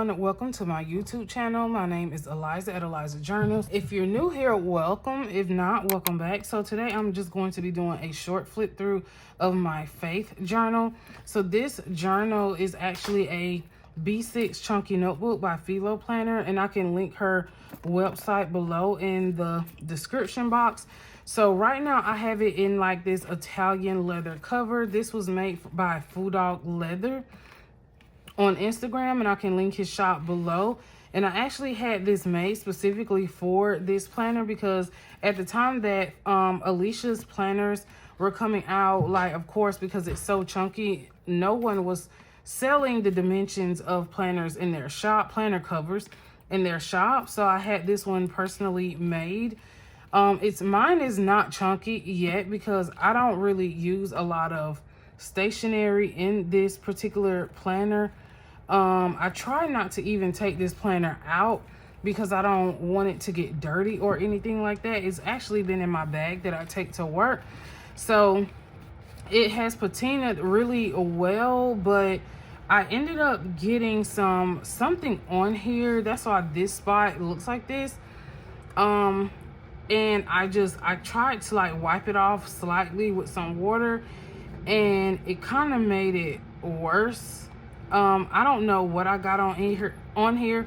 everyone, welcome to my YouTube channel. My name is Eliza at Eliza Journals. If you're new here, welcome. If not, welcome back. So today I'm just going to be doing a short flip through of my faith journal. So this journal is actually a B6 chunky notebook by Philo Planner, and I can link her website below in the description box. So right now I have it in like this Italian leather cover. This was made by Food Dog Leather on Instagram, and I can link his shop below. And I actually had this made specifically for this planner because at the time that Alicia's planners were coming out, like, of course, because it's so chunky, no one was selling the dimensions of planners in their shop, planner covers in their shop. So I had this one personally made. Mine is not chunky yet because I don't really use a lot of stationery in this particular planner. I try not to even take this planner out because I don't want it to get dirty or anything like that. It's actually been in my bag that I take to work. So it has patinaed really well, but I ended up getting something on here. That's why this spot looks like this. And I tried to like wipe it off slightly with some water, and it kind of made it worse. I don't know what I got on here,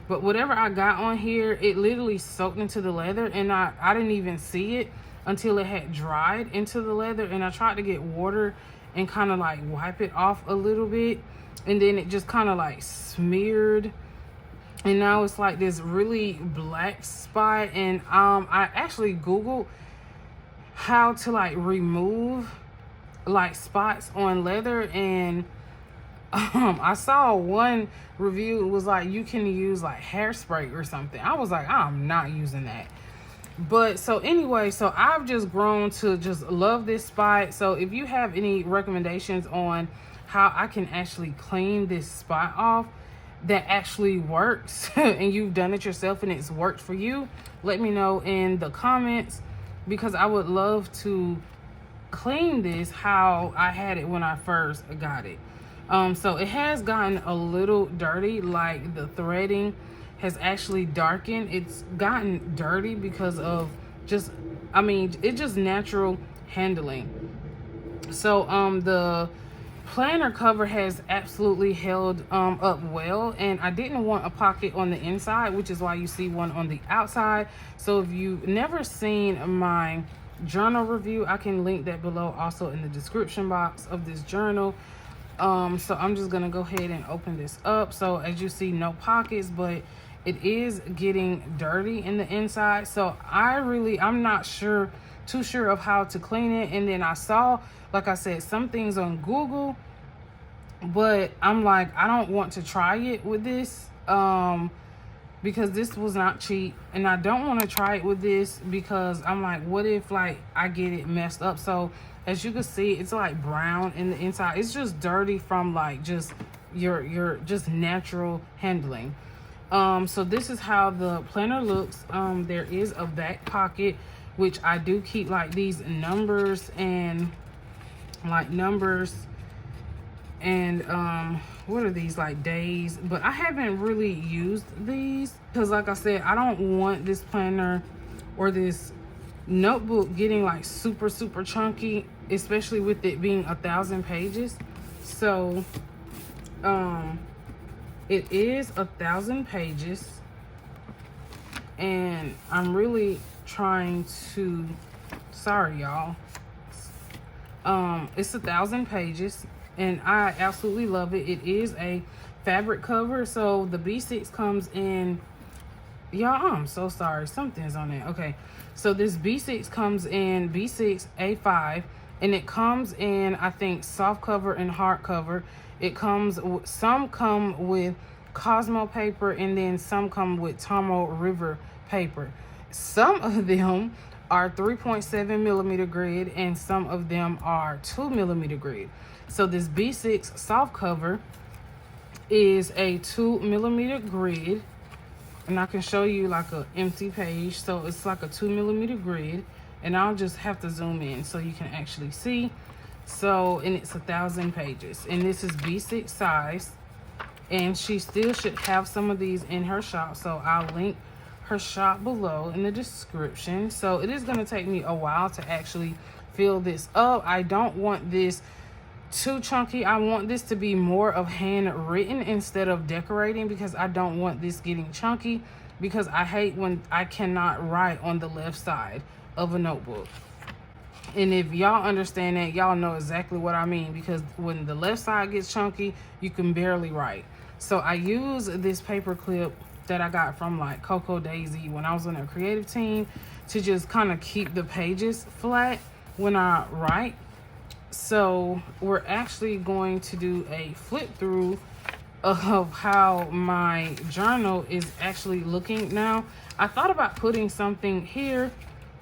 but whatever I got on here, it literally soaked into the leather, and I didn't even see it until it had dried into the leather. And I tried to get water and kind of like wipe it off a little bit, and then it just kind of like smeared, and now it's like this really black spot. And I actually Googled how to like remove like spots on leather, and I saw one review. It was like you can use like hairspray or something. I was like, I'm not using that. But so anyway, so I've just grown to just love this spot. So if you have any recommendations on how I can actually clean this spot off that actually works and you've done it yourself and it's worked for you, let me know in the comments, because I would love to clean this how I had it when I first got it. So it has gotten a little dirty, like the threading has actually darkened. It's gotten dirty because of it's just natural handling. So the planner cover has absolutely held up well, and I didn't want a pocket on the inside, which is why you see one on the outside. So if you've never seen my journal review, I can link that below also in the description box of this journal. So I'm just gonna go ahead and open this up. So as you see, no pockets, but it is getting dirty in the inside. So I'm not too sure of how to clean it. And then I saw, like I said, some things on Google, but I'm like, I don't want to try it with this because this was not cheap, and I don't want to try it with this because I'm like, what if like I get it messed up? So as you can see, it's like brown in the inside. It's just dirty from like just your just natural handling. So this is how the planner looks. There is a back pocket, which I do keep like these numbers and what are these, like days? But I haven't really used these because, like I said, I don't want this planner or this notebook getting like super chunky, especially with it being 1,000 pages. So it is 1,000 pages, and I'm really trying to, sorry y'all, it's 1,000 pages, and I absolutely love it. It is a fabric cover. So the B6 comes in, y'all, I'm so sorry, something's on it. Okay, so this B6 comes in B6 A5, and it comes in, I think, soft cover and hard cover. It comes, some come with Cosmo paper, and then some come with Tomo River paper. Some of them are 3.7 millimeter grid, and some of them are 2 millimeter grid. So this B6 soft cover is a 2 millimeter grid, and I can show you like an empty page. So it's like a 2 millimeter grid, and I'll just have to zoom in so you can actually see. So, and it's 1,000 pages, and this is B6 size. and she still should have some of these in her shop. So I'll link her shop below in the description. So it is going to take me a while to actually fill this up. I don't want this too chunky. I want this to be more of handwritten instead of decorating, because I don't want this getting chunky, because I hate when I cannot write on the left side of a notebook. And if y'all understand that, y'all know exactly what I mean, because when the left side gets chunky, you can barely write. So I use this paper clip that I got from like Coco Daisy when I was on a creative team to just kind of keep the pages flat when I write. So we're actually going to do a flip through of how my journal is actually looking now. I thought about putting something here,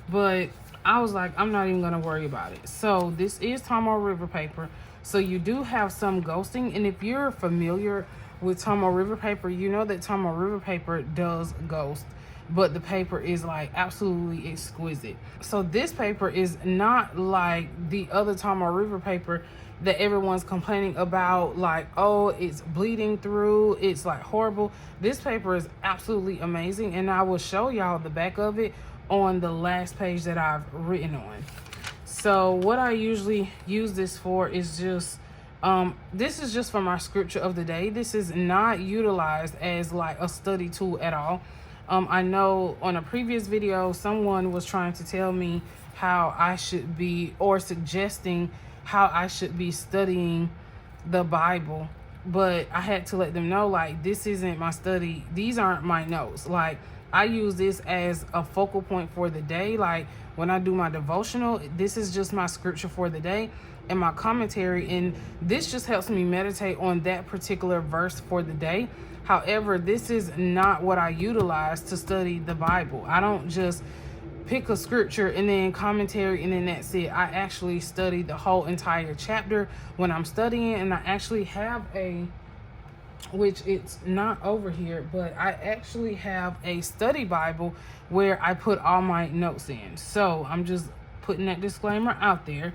but I was like, I'm not even gonna worry about it. So this is Tomoe River paper. So you do have some ghosting, and if you're familiar with Tomoe River paper, you know that Tomoe River paper does ghost, but the paper is like absolutely exquisite. So this paper is not like the other Tomoe River paper that everyone's complaining about, like, oh, it's bleeding through, it's like horrible. This paper is absolutely amazing, and I will show y'all the back of it on the last page that I've written on. So what I usually use this for is just this is just for my scripture of the day. This is not utilized as like a study tool at all. I know on a previous video someone was trying to tell me how I should be, or suggesting how I should be studying the Bible, but I had to let them know, like, this isn't my study, these aren't my notes. Like, I use this as a focal point for the day. Like when I do my devotional, this is just my scripture for the day and my commentary, and this just helps me meditate on that particular verse for the day. However, this is not what I utilize to study the Bible. I don't just pick a scripture and then commentary and then that's it. I actually study the whole entire chapter when I'm studying, and I actually have which it's not over here, but I actually have a study Bible where I put all my notes in. So I'm just putting that disclaimer out there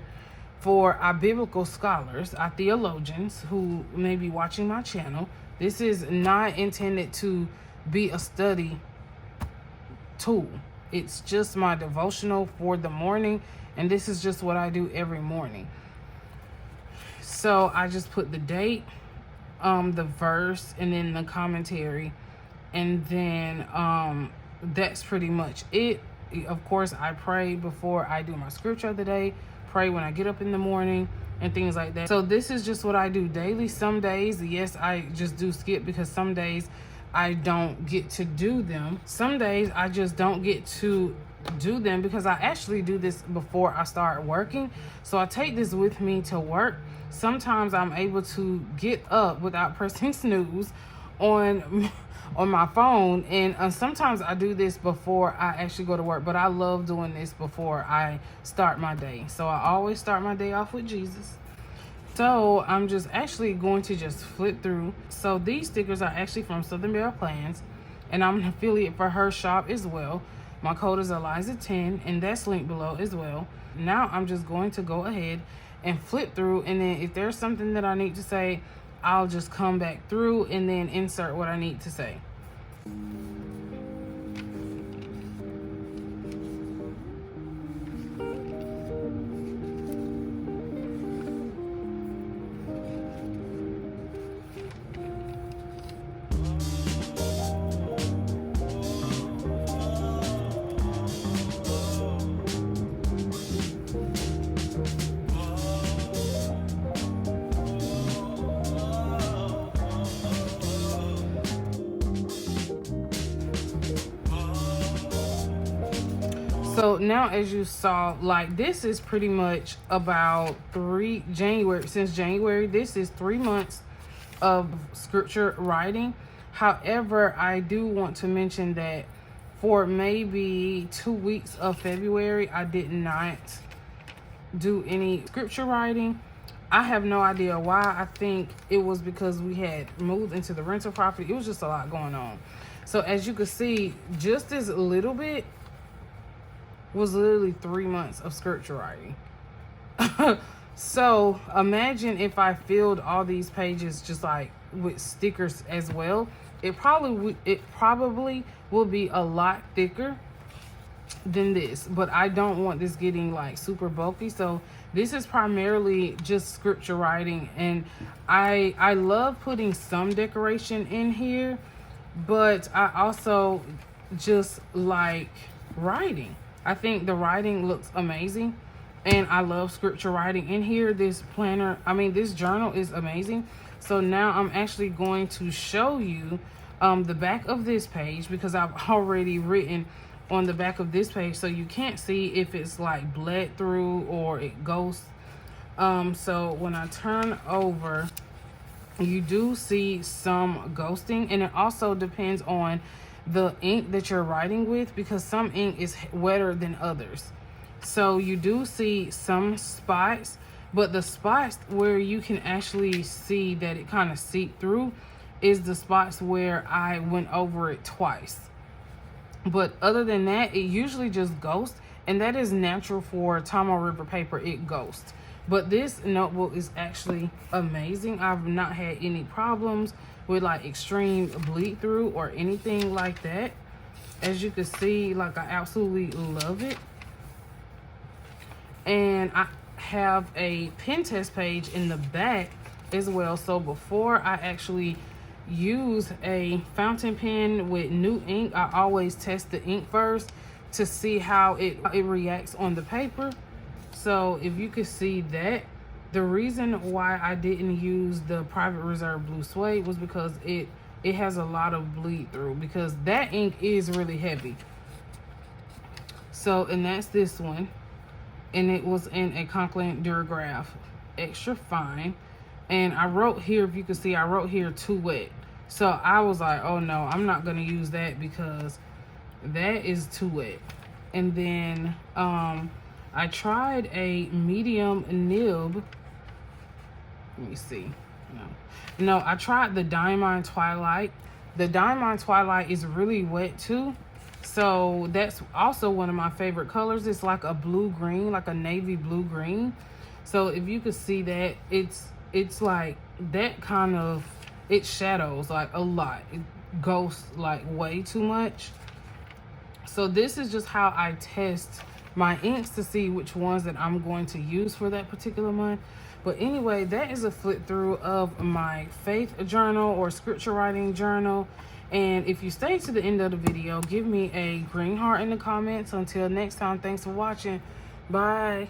for our biblical scholars, our theologians who may be watching my channel. This is not intended to be a study tool. It's just my devotional for the morning, and this is just what I do every morning. So I just put the date, the verse, and then the commentary, and then that's pretty much it. Of course, I pray before I do my scripture of the day, pray when I get up in the morning, and things like that. So this is just what I do daily. Some days, yes, I just do skip, because some days I don't get to do them. Some days I just don't get to do them because I actually do this before I start working. So I take this with me to work. Sometimes I'm able to get up without pressing snooze on my phone, and sometimes I do this before I actually go to work, but I love doing this before I start my day. So I always start my day off with Jesus. So I'm just actually going to just flip through. So these stickers are actually from Southern Belle Plans, and I'm an affiliate for her shop as well. My code is Eliza10, and that's linked below as well. Now I'm just going to go ahead and flip through, and then if there's something that I need to say, I'll just come back through and then insert what I need to say. So now, as you saw, like, this is pretty much about since January, this is 3 months of scripture writing. However, I do want to mention that for maybe 2 weeks of February, I did not do any scripture writing. I have no idea why. I think it was because we had moved into the rental property. It was just a lot going on. So as you can see, just this little bit was literally 3 months of scripture writing. So imagine if I filled all these pages just like with stickers as well. It probably will be a lot thicker than this, but I don't want this getting like super bulky. So this is primarily just scripture writing, and I love putting some decoration in here, but I also just like writing. I think the writing looks amazing, and I love scripture writing in here. This journal is amazing. So now I'm actually going to show you the back of this page, because I've already written on the back of this page, so you can't see if it's like bled through or it ghosts. So when I turn over, you do see some ghosting, and it also depends on the ink that you're writing with, because some ink is wetter than others. So you do see some spots, but the spots where you can actually see that it kind of seeped through is the spots where I went over it twice. But other than that, it usually just ghosts, and that is natural for Tomo River paper. It ghosts. But this notebook is actually amazing. I've not had any problems with like extreme bleed through or anything like that. As you can see, like, I absolutely love it. And I have a pen test page in the back as well. So before I actually use a fountain pen with new ink, I always test the ink first to see how it reacts on the paper. So if you could see that, the reason why I didn't use the Private Reserve Blue Suede was because it has a lot of bleed through, because that ink is really heavy. So, and that's this one, and it was in a Conklin Durograph extra fine. And I wrote here, if you can see, I wrote here too wet. So I was like, oh no, I'm not gonna use that because that is too wet. And then I tried a medium nib. Let me see. No, I tried the Diamond Twilight. The Diamond Twilight is really wet too. So that's also one of my favorite colors. It's like a blue-green, like a navy blue-green. So if you could see that, it's like that kind of, it shadows like a lot. It ghosts like way too much. So this is just how I test my inks to see which ones that I'm going to use for that particular month. But anyway, that is a flip through of my faith journal or scripture writing journal. And if you stay to the end of the video, give me a green heart in the comments. Until next time, thanks for watching. Bye.